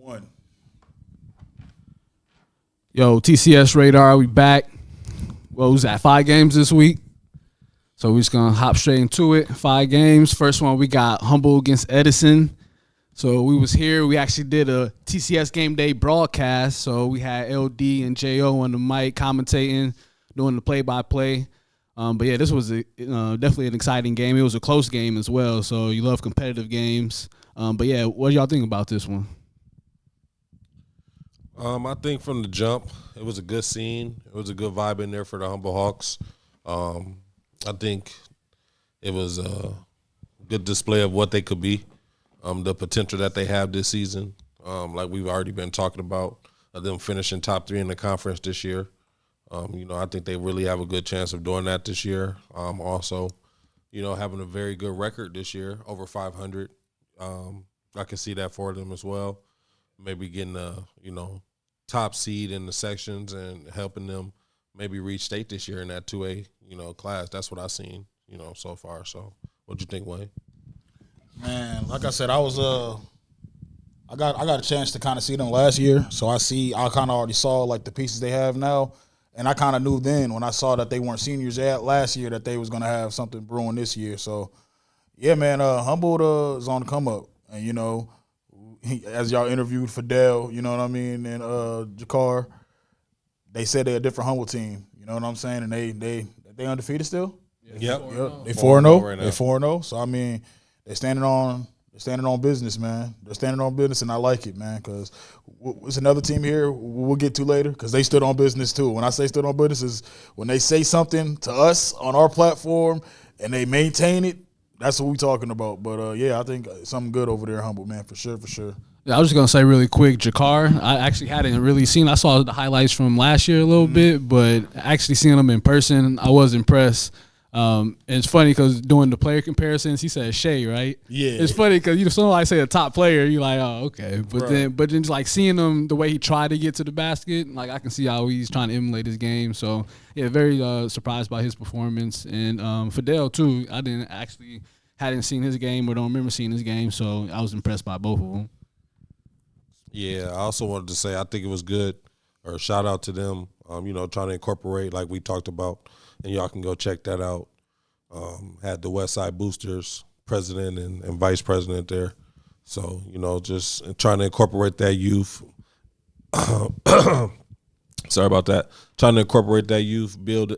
One. Yo, TCS Radar, we back. What was that, 5 games this week? So we're just going to hop straight into it. 5 games. First one, we got Humboldt against Edison. So we was here. We actually did a TCS game day broadcast. So we had LD and JO on the mic commentating, doing the play-by-play. But, yeah, this was definitely an exciting game. It was a close game as well. So you love competitive games. But, yeah, what do y'all think about this one? I think from the jump, it was a good scene. It was a good vibe in there for the Humble Hawks. I think it was a good display of what they could be, the potential that they have this season. Like we've already been talking about, them finishing top 3 in the conference this year. I think they really have a good chance of doing that this year. Also, having a very good record this year, over 500. I can see that for them as well. Maybe getting a, top seed in the sections and helping them maybe reach state this year in that 2A, class. That's what I've seen, so far. So what'd you think, Wayne? Man, like I said, I got a chance to kind of see them last year. So I kind of already saw like the pieces they have now. And I kind of knew then when I saw that they weren't seniors yet last year that they was going to have something brewing this year. So, yeah, man, Humboldt is on the come up. And, as y'all interviewed Fidel, you know what I mean, and Jakar, they said they're a different Humboldt team. You know what I'm saying? And they undefeated still? Yep. They 4-0 right now. They 4-0. So I mean, they're standing on business, man. They're standing on business, and I like it, man. Because it's another team here we'll get to later. Because they stood on business too. When I say stood on business, is when they say something to us on our platform and they maintain it. That's what we're talking about. But, yeah, I think something good over there, Humboldt, man, for sure. Yeah, I was just going to say really quick, Jakar, I actually hadn't really seen. I saw the highlights from last year a little bit, but actually seeing him in person, I was impressed. And it's funny because doing the player comparisons, he said Shea, right? Yeah. It's funny because somebody say a top player, you're like, oh, okay. But then just like seeing him the way he tried to get to the basket, like I can see how he's trying to emulate his game. So yeah, very surprised by his performance. And Fidel too. I hadn't seen his game or don't remember seeing his game, so I was impressed by both of them. Yeah, I also wanted to say I think it was good, or shout out to them, trying to incorporate like we talked about, and y'all can go check that out. Had the West Side Boosters president and vice president there. So, just trying to incorporate that youth. Sorry about that. Trying to incorporate that youth, build,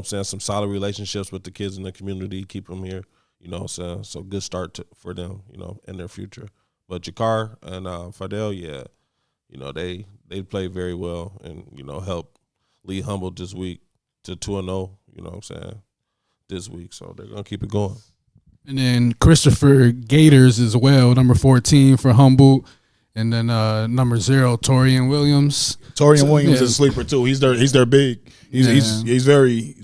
some solid relationships with the kids in the community, keep them here, so good start for them, in their future. But Jakar and Fidel, yeah, they played very well and, helped lead Humboldt this week to 2-0, this week. So they're going to keep it going. And then Christopher Gators as well, number 14 for Humboldt. And then number 0, Torian Williams. Torian Williams is a sleeper too. He's their big. He's very.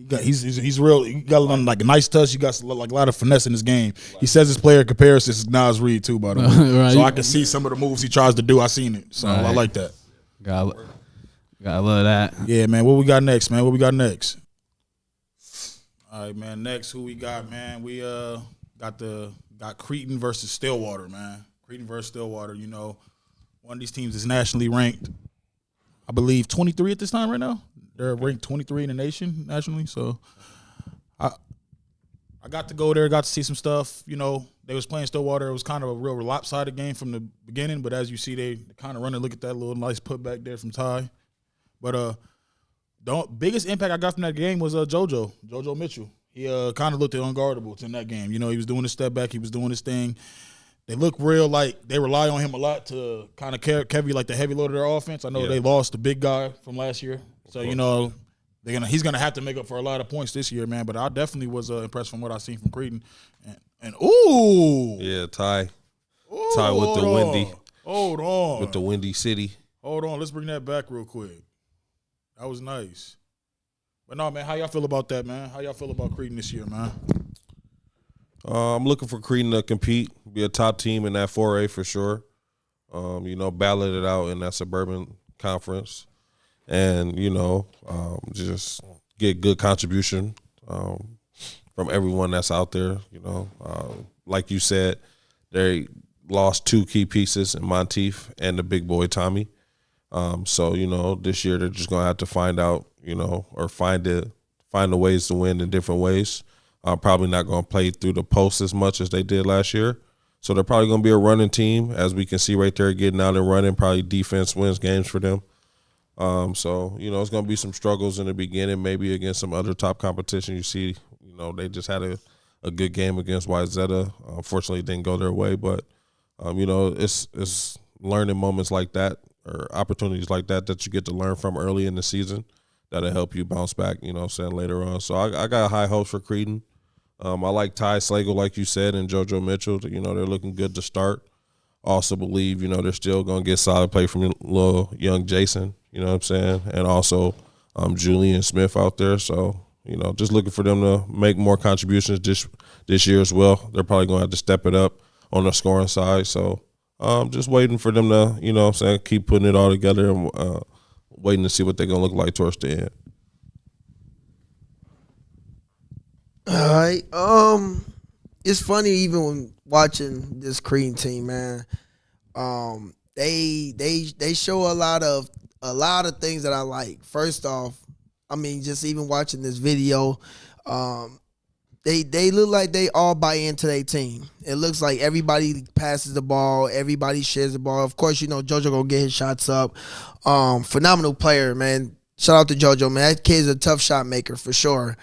He's real. He got like a nice touch. He got like a lot of finesse in his game. He says his player comparisons is Nas Reed too, by the way. Right. So I can see some of the moves he tries to do. I seen it, so I like that. Gotta love that. Yeah, man. What we got next, man? All right, man. Next, who we got, man? We got Creighton versus Stillwater, man. Creighton versus Stillwater. One of these teams is nationally ranked. I believe 23 at this time right now. They're ranked 23 in the nation nationally. So I got to go there, got to see some stuff. They was playing Stillwater. It was kind of a real lopsided game from the beginning, but as you see, they kind of running. Look at that little nice putback there from Ty. But the biggest impact I got from that game was JoJo Mitchell. He kind of looked unguardable in that game. He was doing his step back. He was doing his thing. They look real like they rely on him a lot to kind of carry like the heavy load of their offense. I know they lost the big guy from last year. So, he's going to have to make up for a lot of points this year, man. But I definitely was impressed from what I seen from Creighton. And ooh. Yeah, Ty. Ooh, Ty with the windy. Hold on. With the Windy City. Hold on. Let's bring that back real quick. That was nice. But no, man, how y'all feel about that, man? How y'all feel about Creighton this year, man? I'm looking for Creighton to compete, be a top team in that 4A for sure. Ballot it out in that suburban conference. And, just get good contribution from everyone that's out there. Like you said, they lost 2 key pieces in Monteith and the big boy Tommy. So, this year they're just going to have to find out, or find the ways to win in different ways. Probably not going to play through the post as much as they did last year. So they're probably going to be a running team, as we can see right there, getting out and running. Probably defense wins games for them. So, it's going to be some struggles in the beginning, maybe against some other top competition. You see, they just had a good game against Wayzata. Unfortunately, it didn't go their way. But, it's learning moments like that or opportunities like that you get to learn from early in the season that'll help you bounce back, later on. So I got high hopes for Creighton. I like Ty Slagle, like you said, and JoJo Mitchell. They're looking good to start. Also believe, they're still going to get solid play from little young Jason, you know what I'm saying, and also Julian Smith out there. So, just looking for them to make more contributions this year as well. They're probably going to have to step it up on the scoring side. So, just waiting for them to, keep putting it all together and waiting to see what they're going to look like towards the end. All right. It's funny even when watching this Creighton team, man. They show a lot of things that I like. First off, I mean, just even watching this video, they look like they all buy into their team. It looks like everybody passes the ball, everybody shares the ball. Of course, JoJo gonna get his shots up. Phenomenal player, man. Shout out to JoJo, man. That kid's a tough shot maker for sure.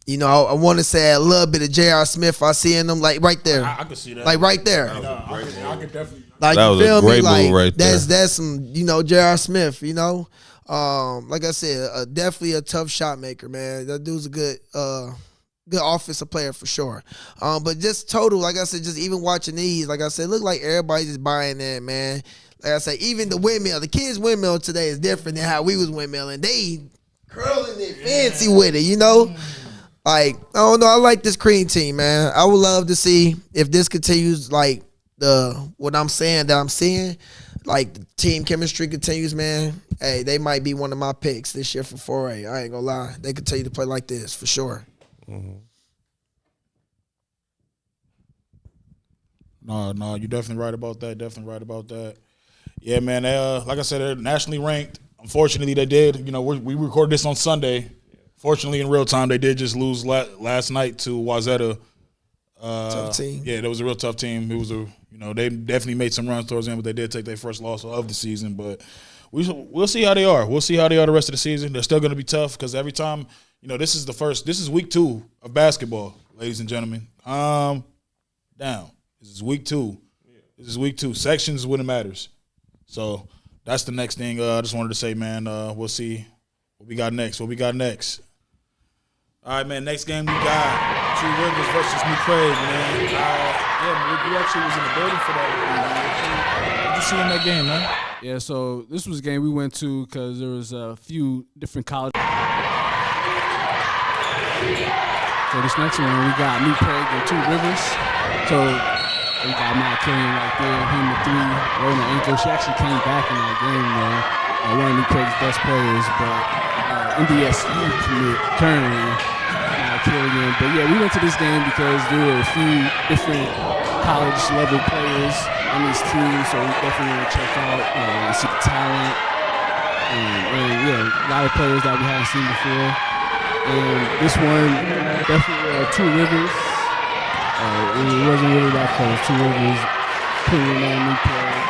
I want to say a little bit of J.R. Smith I see in them, like right there. I could see that. Like right there. I could definitely. Like, that you was feel a great me? Like, move right there. that's some, J.R. Smith, Like I said, definitely a tough shot maker, man. That dude's a good offensive player for sure. But just total, like I said, just even watching these, like I said, look like everybody's just buying that, man. Like I said, even the windmill, the kids' windmill today is different than how we was windmilling. They curling it fancy with it, Like, I don't know. I like this Creighton team, man. I would love to see if this continues, like, what I'm saying that I'm seeing, like, the team chemistry continues, man. Hey, they might be one of my picks this year for 4A. I ain't gonna lie. They continue to play like this, for sure. Mm-hmm. No, you're definitely right about that. Yeah, man. Like I said, they're nationally ranked. Unfortunately, they did. We recorded this on Sunday. Fortunately, in real time, they did just lose last night to Wayzata. Tough team. Yeah, that was a real tough team. It was they definitely made some runs towards them, but they did take their first loss of the season. But we'll see how they are. We'll see how they are the rest of the season. They're still going to be tough because every time, this is week 2 of basketball, ladies and gentlemen. Calm down. This is week 2. Sections is when it matters. So that's the next thing. I just wanted to say, man, we'll see what we got next. All right, man, next game we got Two Rivers versus New Craig, man. We actually was in the building for that. What did you see in that game, man? Yeah, so this was a game we went to because there was a few different colleges. So this next one, we got New Craig and Two Rivers. So we got Matt Killian right there, him the 3, rolling the ankle. She actually came back in that game, one of New Craig's best players, but NDSU commit currently Killian. But yeah, we went to this game because there were a few different college level players on these teams, so we definitely want to check out and see the talent. And yeah, a lot of players that we haven't seen before. And this one, definitely Two Rivers. It wasn't really that close. Two Rivers putting in that New Craig.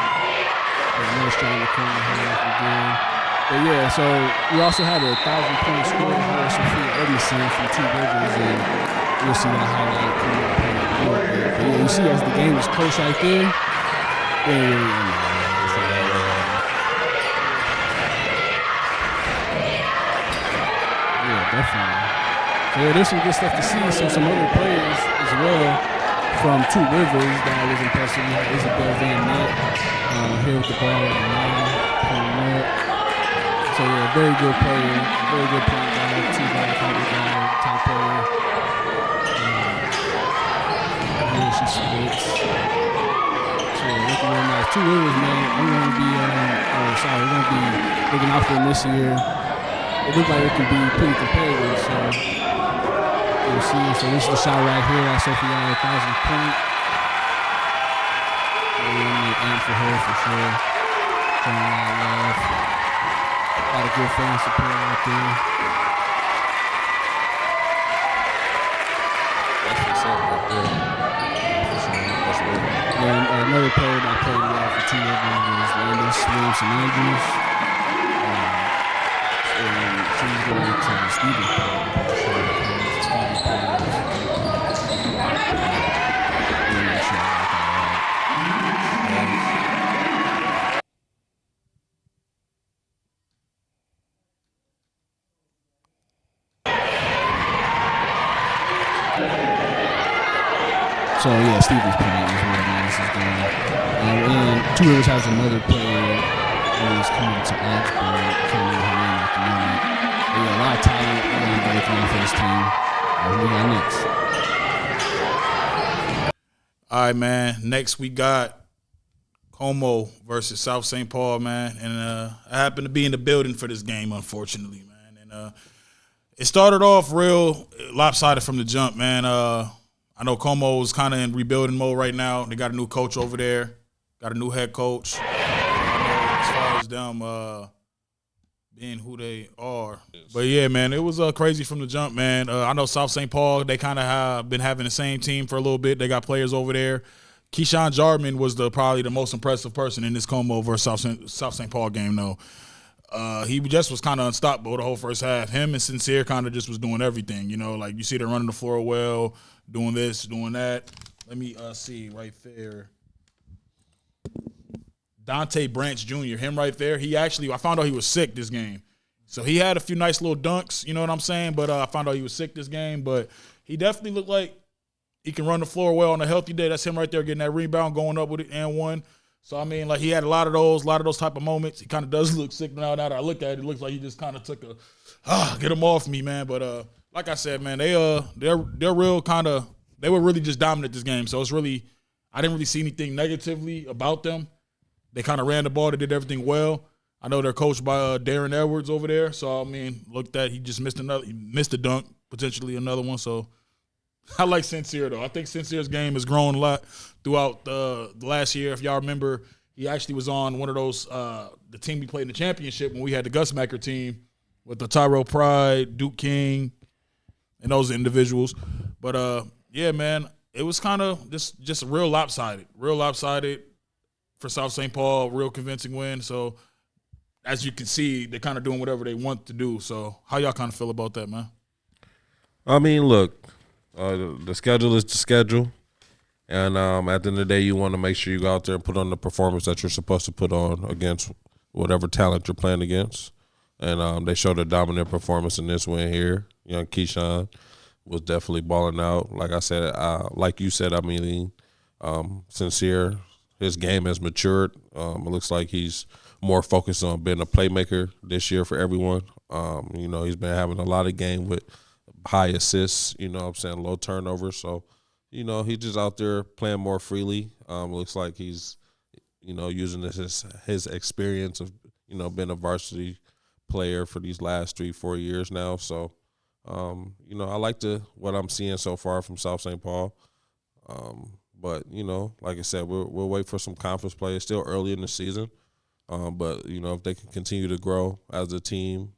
Another trying to come half again. But yeah, so we also had a 1,000-point score for Sophia Edmondson from Two Rivers, and we'll see that highlight coming up in a little bit. But yeah, you see as the game was close right there, they ain't really in there. Yeah, definitely. So yeah, there's some good stuff to see. So some other players as well from Two Rivers that was impressive. We had Isabel Van Nett here with the ball right now, pulling up. So yeah, very good player, very good point guard, 2-guard, guard type player. Here she splits. So yeah, looking real nice. Two Rivers, man. We're gonna be looking out for them this year. It looks like it can be pretty competitive. So we'll see. So this is the shot right here. That's Sophia got 1,000 point. And big amp for her for sure. Showing a lot of love. A lot of good fan support out there. That's what's up right there. For sure. That's real. And another player that played well for 2 of them was Landis Williamson Andrews. And she's going to Stevens. So yeah, Stevens playing is where Landis is going. And Two Rivers has another player who's coming to Augsburg. Can't remember her name at the moment. But yeah, a lot of talent breaking in for this team. What we got next? All right, man. Next we got Como versus South St. Paul, man. And I happened to be in the building for this game, unfortunately, man. And it started off real lopsided from the jump, man. I know Como is kind of in rebuilding mode right now. They got a new coach over there, got a new head coach. So I know as far as them being who they are. But, yeah, man, it was crazy from the jump, man. I know South St. Paul, they kind of have been having the same team for a little bit. They got players over there. Keyshawn Jarman was probably the most impressive person in this Como versus South St. Paul game, though. He just was kind of unstoppable the whole first half. Him and Sincere kind of just was doing everything, you know. Like, you see them running the floor well, doing this, doing that. Let me see right there. Dante Branch Jr., him right there. I found out he was sick this game. So he had a few nice little dunks, you know what I'm saying? But I found out he was sick this game. But he definitely looked like he can run the floor well on a healthy day. That's him right there getting that rebound, going up with it and one. So, I mean, like, he had a lot of those type of moments. He kind of does look sick now that I look at it. It looks like he just kind of took get him off me, man. But like I said, man, they're real kind of – they were really just dominant this game. So, it's really – I didn't really see anything negatively about them. They kind of ran the ball. They did everything well. I know they're coached by Darren Edwards over there. So, I mean, looked at – he just missed a dunk, potentially another one. So, I like Sincere, though. I think Sincere's game has grown a lot throughout the last year. If y'all remember, he actually was on one of those the team we played in the championship when we had the Gus Macker team with the Tyrell Pride, Duke King, and those individuals. But, yeah, man, it was kind of just real lopsided for South St. Paul, real convincing win. So, as you can see, they're kind of doing whatever they want to do. So, how y'all kind of feel about that, man? I mean, look. The schedule is the schedule, and at the end of the day, you want to make sure you go out there and put on the performance that you're supposed to put on against whatever talent you're playing against. And they showed a dominant performance in this win here. Young Keyshawn was definitely balling out. Like I said, like you said, I mean, Sincere, his game has matured. It looks like he's more focused on being a playmaker this year for everyone. You know, he's been having a lot of game with high assists, you know what I'm saying, low turnovers. So, you know, he's just out there playing more freely. Looks like he's, you know, using his experience of, you know, being a varsity player for these last 3-4 years now. So, you know, I like what I'm seeing so far from South St. Paul. But, you know, like I said, we'll wait for some conference play. It's still early in the season. But, you know, if they can continue to grow as a team,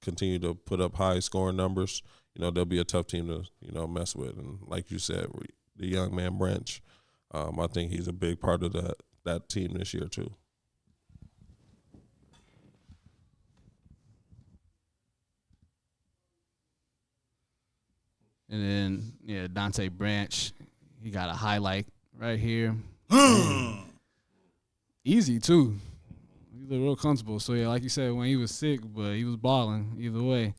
continue to put up high scoring numbers, you know, they'll be a tough team to, you know, mess with. And like you said, the young man Branch, I think he's a big part of that team this year too. And then, yeah, Dante Branch, he got a highlight right here. Easy, too. He looked real comfortable. So, yeah, like you said, when he was sick, but he was balling either way.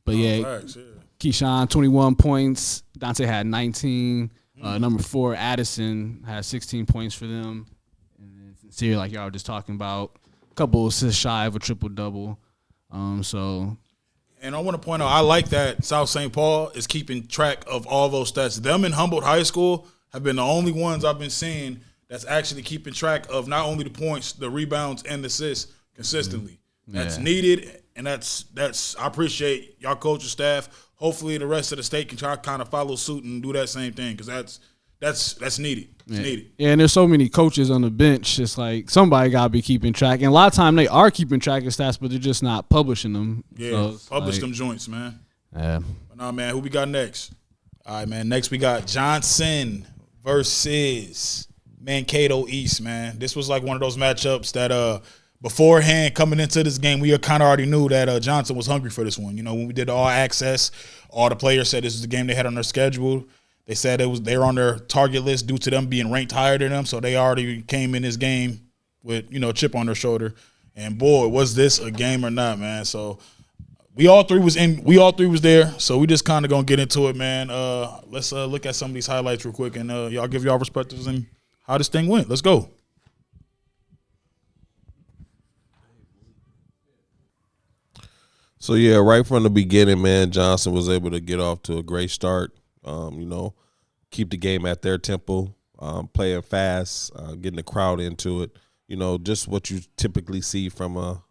But, Facts, yeah. Keyshawn, 21 points. Dante had 19. Number 4, Addison, had 16 points for them. And then Sincere, like y'all were just talking about, a couple assists shy of a triple-double. And I want to point out, I like that South St. Paul is keeping track of all those stats. Them in Humboldt High School have been the only ones I've been seeing that's actually keeping track of not only the points, the rebounds, and the assists consistently. That's needed, and that's I appreciate y'all coaching staff. Hopefully the rest of the state can try to kind of follow suit and do that same thing, because that's That's needed. It's needed. Yeah, and there's so many coaches on the bench. It's like somebody got to be keeping track. And a lot of time they are keeping track of stats, but they're just not publishing them. Yeah, publish them joints, man. Yeah. But nah, man, who we got next? All right, man. Next we got Johnson versus Mankato East, man. This was like one of those matchups that beforehand coming into this game, we kind of already knew that Johnson was hungry for this one. You know, when we did all access, all the players said this was the game they had on their schedule. They said they were on their target list due to them being ranked higher than them, so they already came in this game with, you know, a chip on their shoulder. And boy, was this a game or not, man. So we all three was there. So we just kind of gonna get into it, man. Let's look at some of these highlights real quick, and y'all give y'all perspectives and how this thing went. Let's go. So yeah, right from the beginning, man, Johnson was able to get off to a great start. You know, keep the game at their tempo, playing fast, getting the crowd into it. You know, just what you typically see from a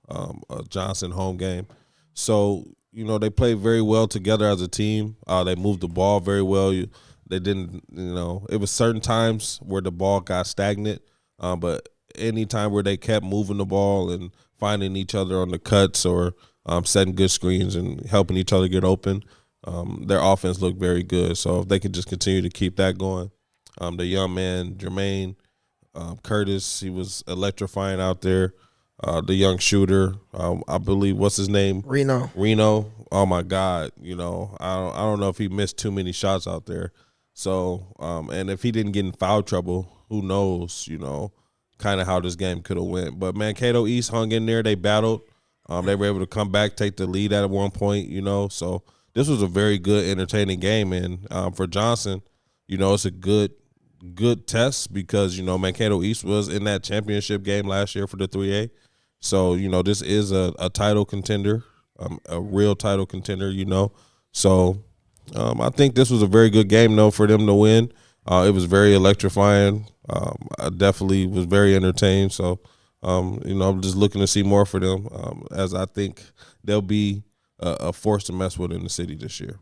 Johnson home game. So, you know, they played very well together as a team. They moved the ball very well. They didn't, you know, it was certain times where the ball got stagnant, but any time where they kept moving the ball and finding each other on the cuts or setting good screens and helping each other get open, their offense looked very good. So if they could just continue to keep that going. The young man, Jermaine Curtis, he was electrifying out there. The young shooter, I believe, what's his name? Reno. Oh my God, you know, I don't know if he missed too many shots out there. So, and if he didn't get in foul trouble, who knows, you know, kind of how this game could have went. But Mankato East hung in there. They battled. They were able to come back, take the lead at one point, you know. So this was a very good, entertaining game. And for Johnson, you know, it's a good test because, you know, Mankato East was in that championship game last year for the 3A. So, you know, this is a title contender, a real title contender, you know. So I think this was a very good game, though, for them to win. It was very electrifying. I definitely was very entertained. So, you know, I'm just looking to see more for them as I think they'll be a force to mess with in the city this year.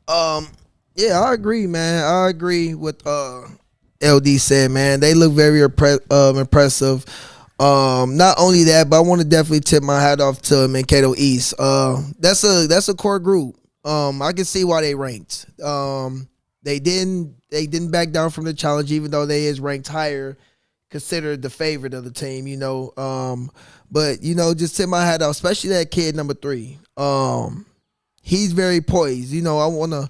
Yeah, I agree, man. I agree with LD said, man. They look very impressive. Not only that, but I want to definitely tip my hat off to Mankato East. That's a core group. I can see why they ranked. They didn't back down from the challenge, even though they is ranked higher, considered the favorite of the team, you know. But, you know, just tip my hat off, especially that kid number 3. He's very poised. You know, I want to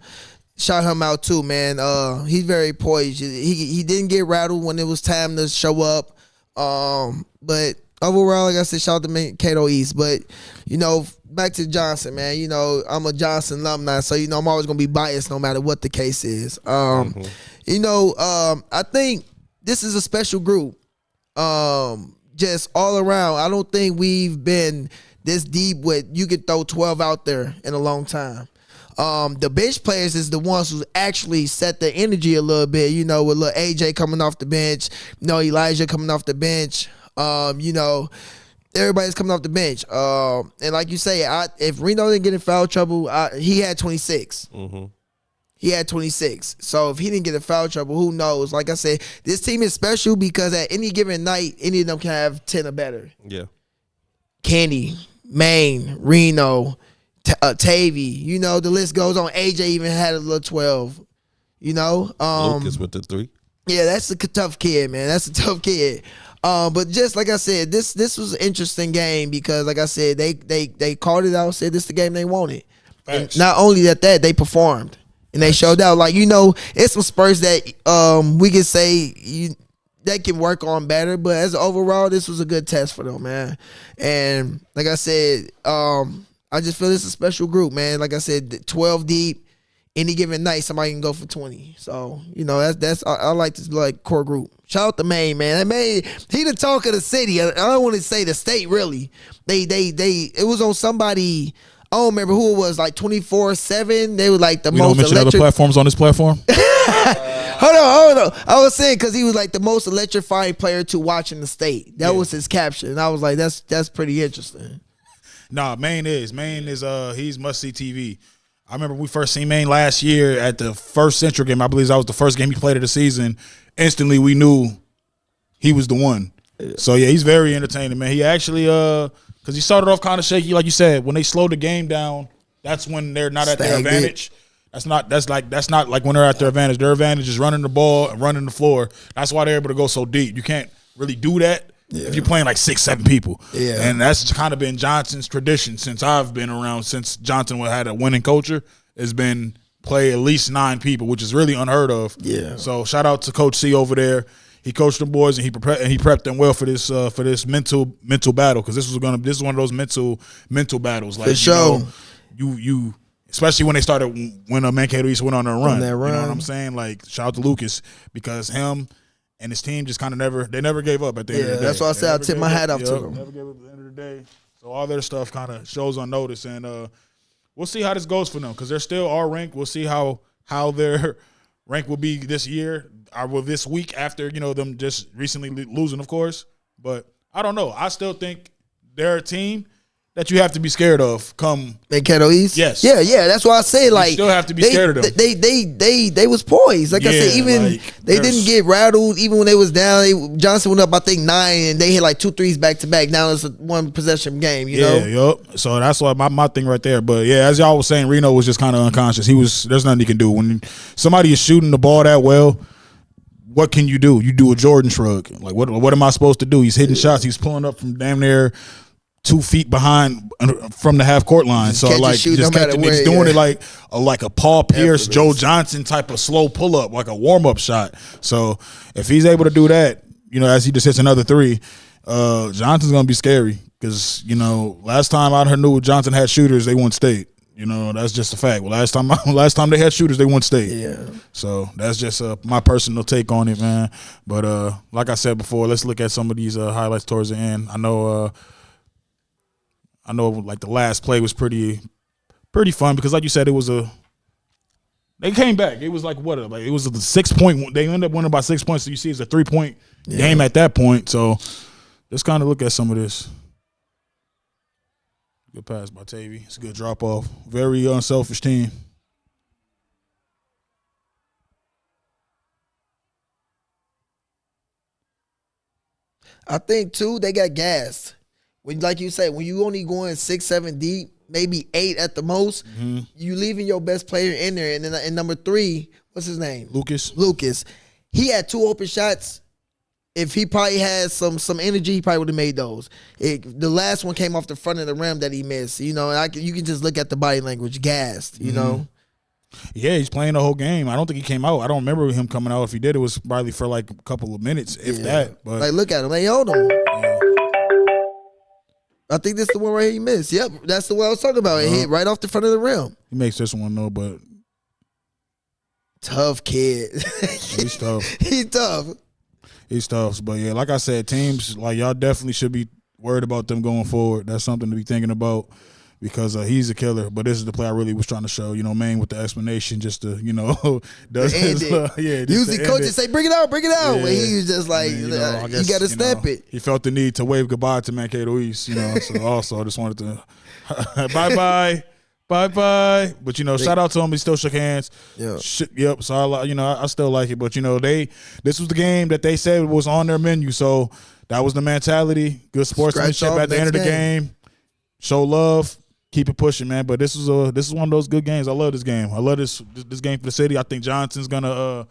shout him out too, man. He's very poised. He didn't get rattled when it was time to show up. But overall, like I said, shout out to Mankato East. But, you know, back to Johnson, man. You know, I'm a Johnson alumni, so, you know, I'm always going to be biased no matter what the case is. You know, I think this is a special group. Just all around. I don't think we've been this deep with you could throw 12 out there in a long time. The bench players is the ones who actually set the energy a little bit, you know, with little AJ coming off the bench, you know, Elijah coming off the bench, you know, everybody's coming off the bench. And like you say, if Reno didn't get in foul trouble, he had 26. Mm-hmm. He had 26. So if he didn't get in foul trouble, who knows? Like I said, this team is special because at any given night, any of them can have 10 or better. Yeah. Kenny, Maine, Reno, Tavy, you know, the list goes on. AJ even had a little 12, you know. Lucas with the 3. Yeah, that's a tough kid, man. That's a tough kid. But just like I said, this was an interesting game because, like I said, they called it out, said this is the game they wanted. And not only that, they performed and they showed out. Like, you know, it's some Spurs that we can say they can work on better, but as overall, this was a good test for them, man. And like I said, I just feel it's a special group, man. Like I said, 12 deep. Any given night, somebody can go for 20. So, you know, that's I like this like core group. Shout out to Maine, man. Maine, he the talk of the city. I don't want to say the state really. It was on somebody. I don't remember who it was. Like 24/7. They were like the most. Don't mention electric. other platforms on this platform. Hold on. I was saying because he was like the most electrifying player to watch in the state. That was his caption, and I was like, that's pretty interesting. Nah, Maine is he's must see TV. I remember we first seen Maine last year at the first Central game. I believe that was the first game he played of the season. Instantly, we knew he was the one. Yeah. So, yeah, he's very entertaining, man. He actually, because he started off kind of shaky, like you said. When they slowed the game down, that's when they're not at their advantage. That's not like when they're at their advantage. Their advantage is running the ball and running the floor. That's why they're able to go so deep. You can't really do that if you're playing like 6-7 people. Yeah. And that's kind of been Johnson's tradition since I've been around. Since Johnson had a winning culture, has been play at least 9 people, which is really unheard of. Yeah. So shout out to Coach C over there. He coached them boys and he prepped them well for this mental battle, because this is one of those mental battles. Like, for sure. You especially when they started, when Mankato East went on their run. You know what I'm saying? Like, shout out to Lucas, because him and his team just kind of never gave up at the end of the day. That's why I said I tip my hat off to them. Never gave up at the end of the day. So all their stuff kind of shows on notice, and we'll see how this goes for them, because they're still our rank. We'll see how their rank will be this year, or this week after them just recently losing, of course. But I don't know. I still think they're a team that you have to be scared of come Mankato East. Yes. Yeah. That's why I say, like, you still have to be scared of them. They was poised. Like I said, even they didn't get rattled. Even when they was down, Johnson went up, I think 9, and they hit like 2 threes back to back. Now it's a 1 possession game. You know. Yup. So that's why my thing right there. But yeah, as y'all was saying, Reno was just kind of unconscious. There's nothing he can do when somebody is shooting the ball that well. What can you do? You do a Jordan shrug. Like, what am I supposed to do? He's hitting shots. He's pulling up from damn near 2 feet behind from the half court line. So like, he's doing it like a Paul Pierce, Joe Johnson type of slow pull up, like a warm up shot. So if he's able to do that, as he just hits another 3, Johnson's gonna be scary, because last time I knew Johnson had shooters, they won state. That's just a fact. Well, last time they had shooters, they won state. Yeah. So that's just my personal take on it, man. But like I said before, let's look at some of these highlights towards the end. I know like the last play was pretty fun, because like you said, they came back. It was like it was a 6-point. They ended up winning by 6 points. So you see, it's a 3-point game at that point. So let's kind of look at some of this. Good pass by Tavy. It's a good drop off. Very unselfish team. I think too, they got gassed. Like you say, when you only going 6-7 deep, maybe 8 at the most, you leaving your best player in there. And then in number 3, what's his name? Lucas. He had 2 open shots. If he probably had some energy, he probably would have made those. The last one came off the front of the rim that he missed. You can just look at the body language, gassed. You know. Yeah, he's playing the whole game. I don't think he came out. I don't remember him coming out. If he did, it was probably for like a couple of minutes, if that. But like, look at him. Hey, hold on. I think this is the one right here he missed. Yep, that's the one I was talking about. It hit right off the front of the rim. He makes this one though, but tough kid. He's tough. He's tough. But yeah, like I said, teams like y'all definitely should be worried about them going forward. That's something to be thinking about, because he's a killer. But this is the play I really was trying to show. Maine with the explanation, just to does usually coaches say bring it out, but he was just like, you got to step it. He felt the need to wave goodbye to Mankato East. So also I just wanted to bye. But shout out to him. He still shook hands. Yeah. Yep. So I still like it. But this was the game that they said was on their menu. So that was the mentality. Good sportsmanship at the end of the game. Show love. Keep it pushing, man. But this is one of those good games. I love this game. I love this game for the city. I think Johnson's gonna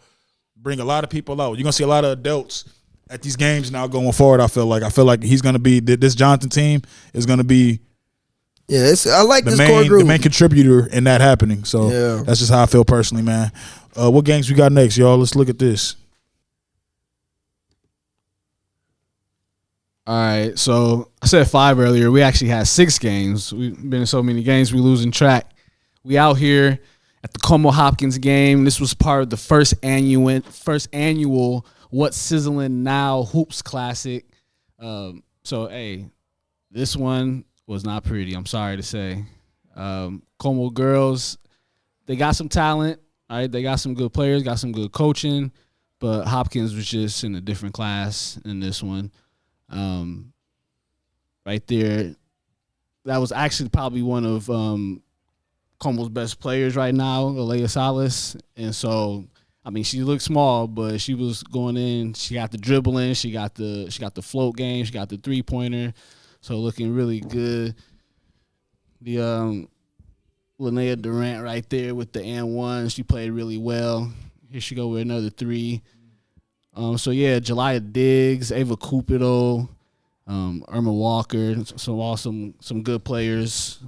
bring a lot of people out. You're gonna see a lot of adults at these games now going forward. I feel like he's gonna be, this Johnson team is gonna be. Yeah, I like this core group. The main contributor in that happening. So that's just how I feel personally, man. What games we got next, y'all? Let's look at this. All right, so I said 5 earlier. We actually had 6 games. We've been in so many games, we losing track. We out here at the Como Hopkins game. This was part of the first annual What's Sizzling Now Hoops Classic. So, hey, this one was not pretty, I'm sorry to say. Como girls, they got some talent, all right? They got some good players, got some good coaching, but Hopkins was just in a different class in this one. Right there, that was actually probably one of Como's best players right now, Alea Salas. And so, I mean, she looked small, but she was going in. She got the dribbling. She got the float game. She got the 3-pointer. So looking really good. The Linnea Durant right there with the and one. She played really well. Here she go with another 3. So yeah, Jelaya Diggs, Ava Cupido, Irma Walker, some good players.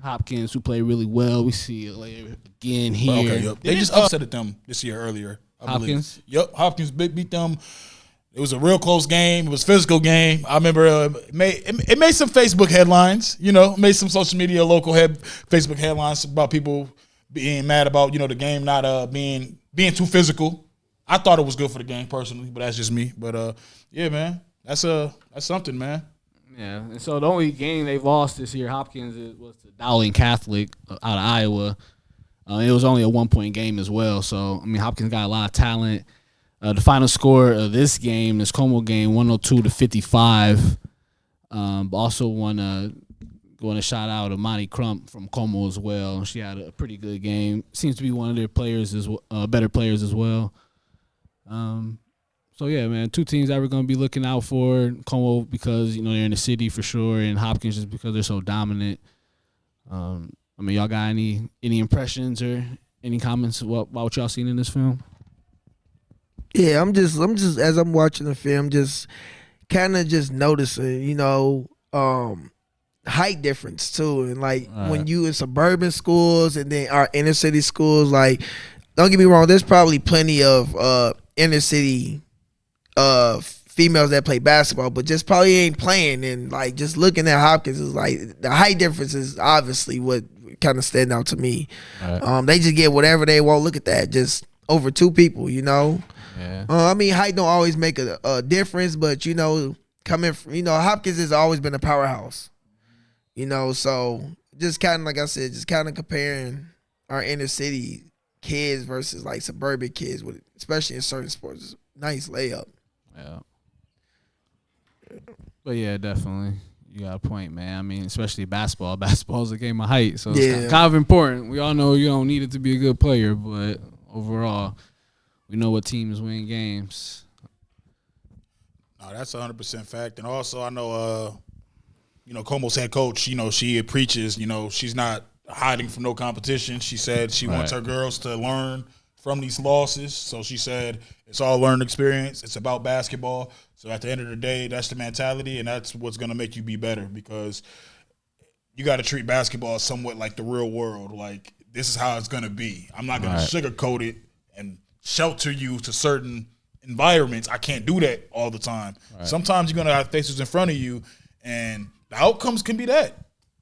Hopkins, who played really well. We see it again here. Okay, yep. They just upset them this year earlier. I Hopkins? believe. Yep, Hopkins beat them. It was a real close game. It was a physical game. I remember it made some Facebook headlines. Made some social media local Facebook headlines about people being mad about the game not being too physical. I thought it was good for the game personally, but that's just me. But yeah, man, that's something, man. Yeah, and so the only game they've lost this year, Hopkins, was to Dowling Catholic out of Iowa. It was only a 1-point game as well. So, I mean, Hopkins got a lot of talent. The final score of this game, this Como game, 102-55. Also want to shout out Amani Crump from Como as well. She had a pretty good game. Seems to be one of their players better players as well. So yeah, man, 2 teams that we're gonna be looking out for. Como because they're in the city for sure, and Hopkins just because they're so dominant. I mean, y'all got any impressions or any comments about what y'all seen in this film? Yeah, I'm just as I'm watching the film, just kind of just noticing, height difference too, and like when you in suburban schools and then our inner city schools, like don't get me wrong, there's probably plenty of inner city females that play basketball, but just probably ain't playing. And like just looking at Hopkins is like the height difference is obviously what kind of stand out to me. Right. They just get whatever they want. Look at that, just over 2 people. Yeah. I mean, height don't always make a difference, but coming from, Hopkins has always been a powerhouse. So just kind of like I said, just kind of comparing our inner city kids versus like suburban kids, with especially in certain sports, is a nice layup. Yeah. But yeah, definitely. You got a point, man. I mean, especially basketball. Basketball is a game of height, so it's kind of important. We all know you don't need it to be a good player, but overall, we know what teams win games. No, that's 100% fact. And also, I know, Como's head coach, she preaches, she's not hiding from no competition. She said she wants her girls to learn from these losses. So she said it's all learned experience. It's about basketball. So at the end of the day, that's the mentality, and that's what's going to make you be better, because you got to treat basketball somewhat like the real world. Like, this is how it's going to be. I'm not going to sugarcoat it and shelter you to certain environments. I can't do that all the time. Right. Sometimes you're going to have faces in front of you, and the outcomes can be that.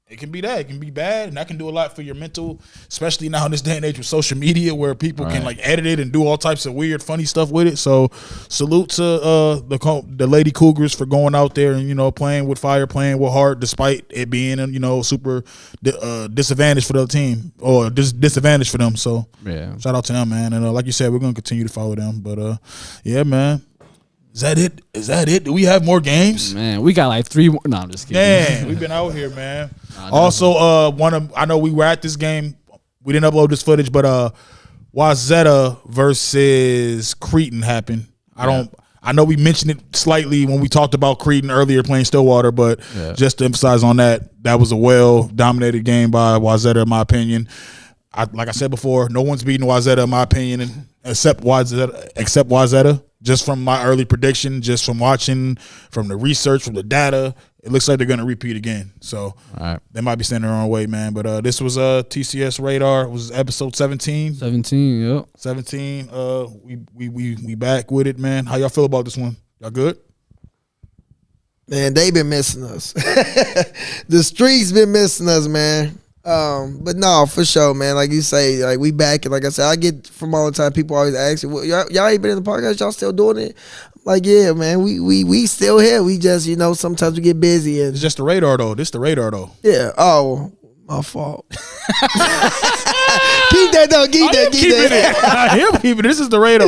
It can be that. It can be bad, and that can do a lot for your mental, especially now in this day and age with social media where people can like edit it and do all types of weird, funny stuff with it. So salute to the Lady Cougars for going out there and, playing with fire, playing with heart, despite it being, super disadvantage for the team or disadvantage for them. So shout out to them, man. And like you said, we're going to continue to follow them. But, yeah, man. Is that it? Do we have more games? Man, we got like 3 more. No, I'm just kidding. Man, we've been out here, man. Also, I know we were at this game. We didn't upload this footage, but Wazetta versus Cretan happened. I know we mentioned it slightly when we talked about Cretan earlier playing Stillwater, but just to emphasize on that was a well-dominated game by Wazetta, in my opinion. Like I said before, no one's beating Wazetta, in my opinion, except Wazetta. Just from my early prediction, just from watching, from the research, from the data, it looks like they're going to repeat again. So they might be standing their own way, man. But this was TCS Radar. It was episode 17. 17, yep. 17. We back with it, man. How y'all feel about this one? Y'all good? Man, they been missing us. The streets been missing us, man. But no, for sure, man. Like you say, like we back, and like I said, I get from all the time people always ask, well, y'all ain't been in the podcast, y'all still doing it? I'm like, yeah, man, we still here. We just, sometimes we get busy, and it's just the radar though. This the radar though. Yeah. Oh, my fault. Keep that though. Keep that. I am keeping it. This is the radar.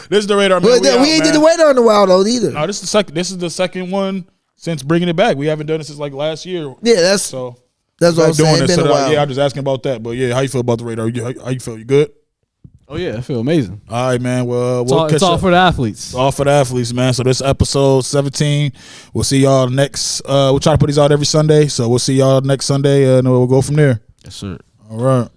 This is the radar. Man. But we ain't did the radar in a while though either. No, this is the second one since bringing it back. We haven't done it since like last year. Yeah, that's so. That's what I'm saying. It's been a while. Yeah, I'm just asking about that. But yeah, how you feel about the radar? How you feel? You good? Oh yeah, I feel amazing. All right, man. Well, It's all for the athletes. It's all for the athletes, man. So this episode 17. We'll see y'all next. We'll try to put these out every Sunday. So we'll see y'all next Sunday, and we'll go from there. Yes, sir. All right.